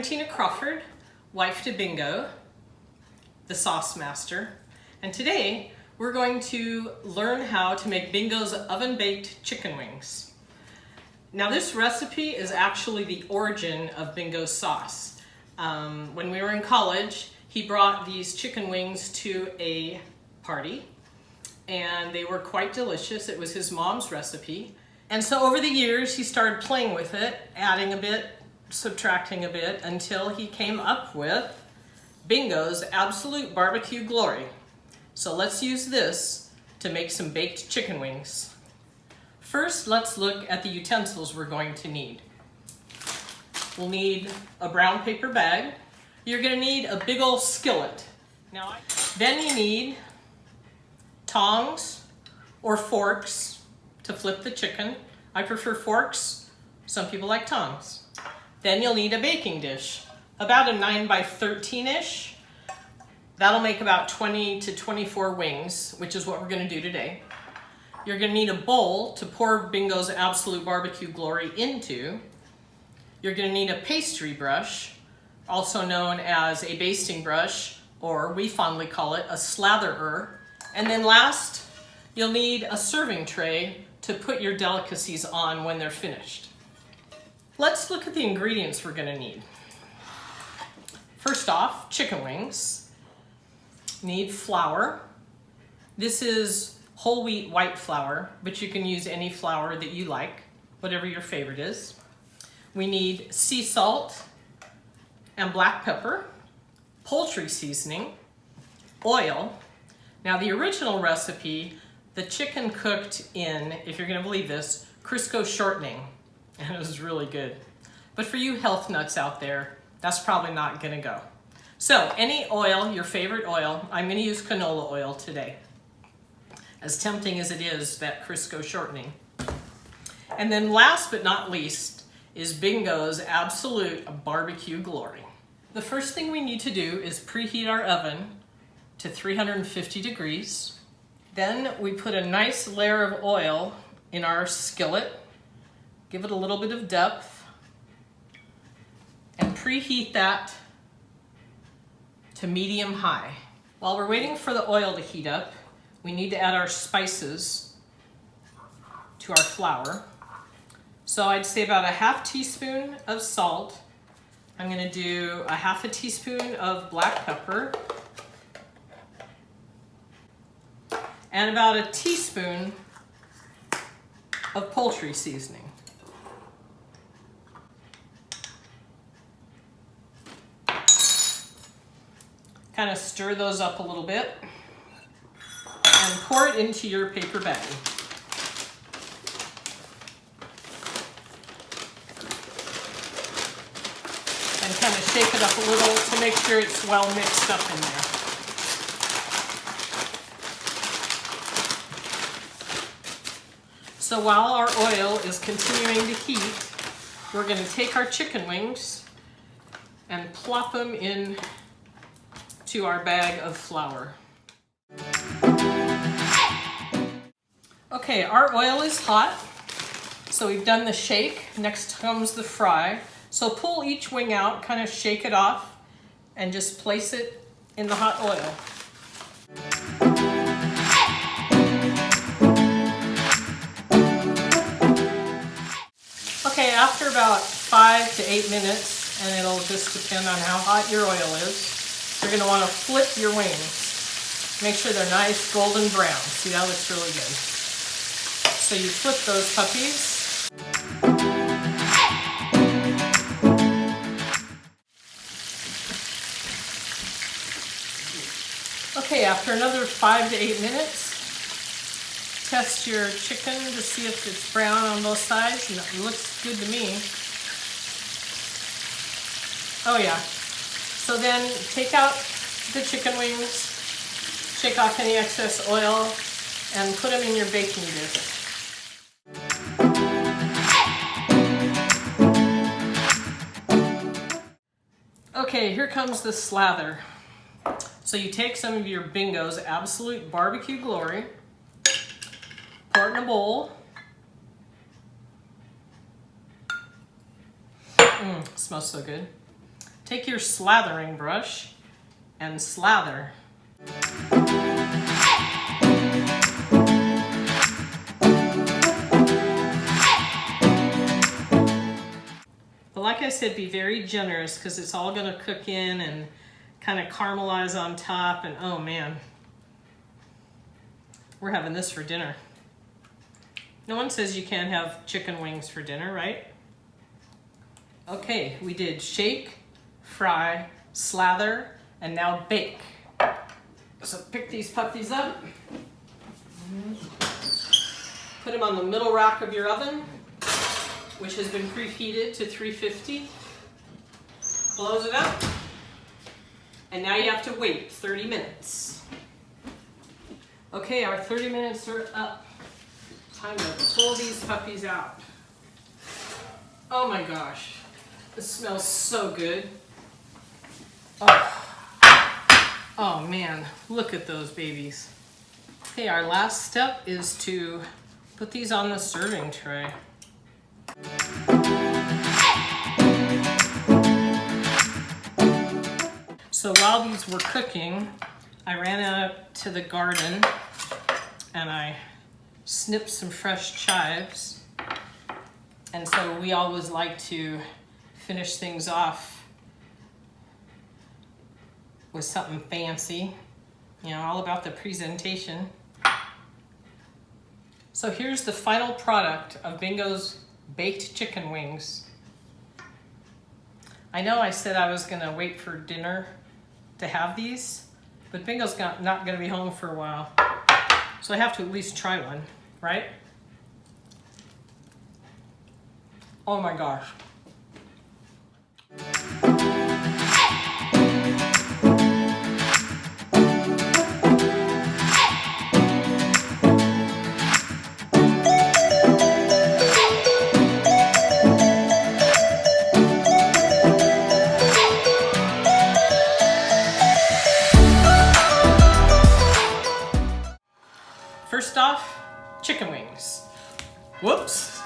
Tina Crawford, wife to Bingo, the sauce master, and today we're going to learn how to make Bingo's oven-baked chicken wings. Now this recipe is actually the origin of Bingo's sauce. When we were in college, he brought these chicken wings to a party and they were quite delicious. It was his mom's recipe. And so over the years, he started playing with it, adding a bit, subtracting a bit, until he came up with Bingo's Absolute Barbecue Glory. So let's use this to make some baked chicken wings. First, let's look at the utensils we're going to need. We'll need a brown paper bag. You're gonna need a big old skillet. Then you need tongs or forks to flip the chicken. I prefer forks. Some people like tongs. Then you'll need a baking dish, about a 9 by 13-ish. That'll make about 20 to 24 wings, which is what we're gonna do today. You're gonna need a bowl to pour Bingo's Absolute Barbecue Glory into. You're gonna need a pastry brush, also known as a basting brush, or we fondly call it a slatherer. And then last, you'll need a serving tray to put your delicacies on when they're finished. Let's look at the ingredients we're gonna need. First off, chicken wings. Need flour. This is whole wheat white flour, but you can use any flour that you like, whatever your favorite is. We need sea salt and black pepper, poultry seasoning, oil. Now the original recipe, the chicken cooked in, if you're gonna believe this, Crisco shortening, and it was really good. But for you health nuts out there, that's probably not gonna go. So any oil, your favorite oil, I'm gonna use canola oil today. As tempting as it is, that Crisco shortening. And then last but not least is Bingo's Absolute Barbecue Glory. The first thing we need to do is preheat our oven to 350 degrees. Then we put a nice layer of oil in our skillet, give it a little bit of depth, and preheat that to medium high. While we're waiting for the oil to heat up, we need to add our spices to our flour. So I'd say about a ½ teaspoon of salt. I'm gonna do a ½ teaspoon of black pepper and about a teaspoon of poultry seasoning. Kind of stir those up a little bit and pour it into your paper bag. And kind of shake it up a little to make sure it's well mixed up in there. So while our oil is continuing to heat, we're going to take our chicken wings and plop them in to our bag of flour. Okay, our oil is hot, so we've done the shake. Next comes the fry. So pull each wing out, kind of shake it off, and just place it in the hot oil. Okay, after about 5 to 8 minutes, and it'll just depend on how hot your oil is, you're gonna wanna flip your wings. Make sure they're nice golden brown. See, that looks really good. So you flip those puppies. Okay, after another 5 to 8 minutes, test your chicken to see if it's brown on both sides. And it looks good to me. Oh yeah. So then take out the chicken wings, shake off any excess oil, and put them in your baking dish. Okay, here comes the slather. So you take some of your Bingo's Absolute Barbecue Glory, pour it in a bowl. Smells so good. take your slathering brush and slather. But like I said, be very generous because it's all going to cook in and kind of caramelize on top, and oh man, we're having this for dinner. No one says you can't have chicken wings for dinner, right? Okay, we did shake, fry, slather, and now bake. So pick these puppies up, put them on the middle rack of your oven, which has been preheated to 350. Close it up, and now you have to wait 30 minutes. Okay, our 30 minutes are up. Time to pull these puppies out. Oh my gosh, this smells so good. Oh man, look at those babies. Okay, our last step is to put these on the serving tray. So while these were cooking, I ran out to the garden and I snipped some fresh chives. And so we always like to finish things off with something fancy, you know, all about the presentation. So here's the final product of Bingo's baked chicken wings. I know I said I was gonna wait for dinner to have these, but Bingo's not gonna be home for a while. So I have to at least try one, right? Oh my gosh. First off, chicken wings. Whoops.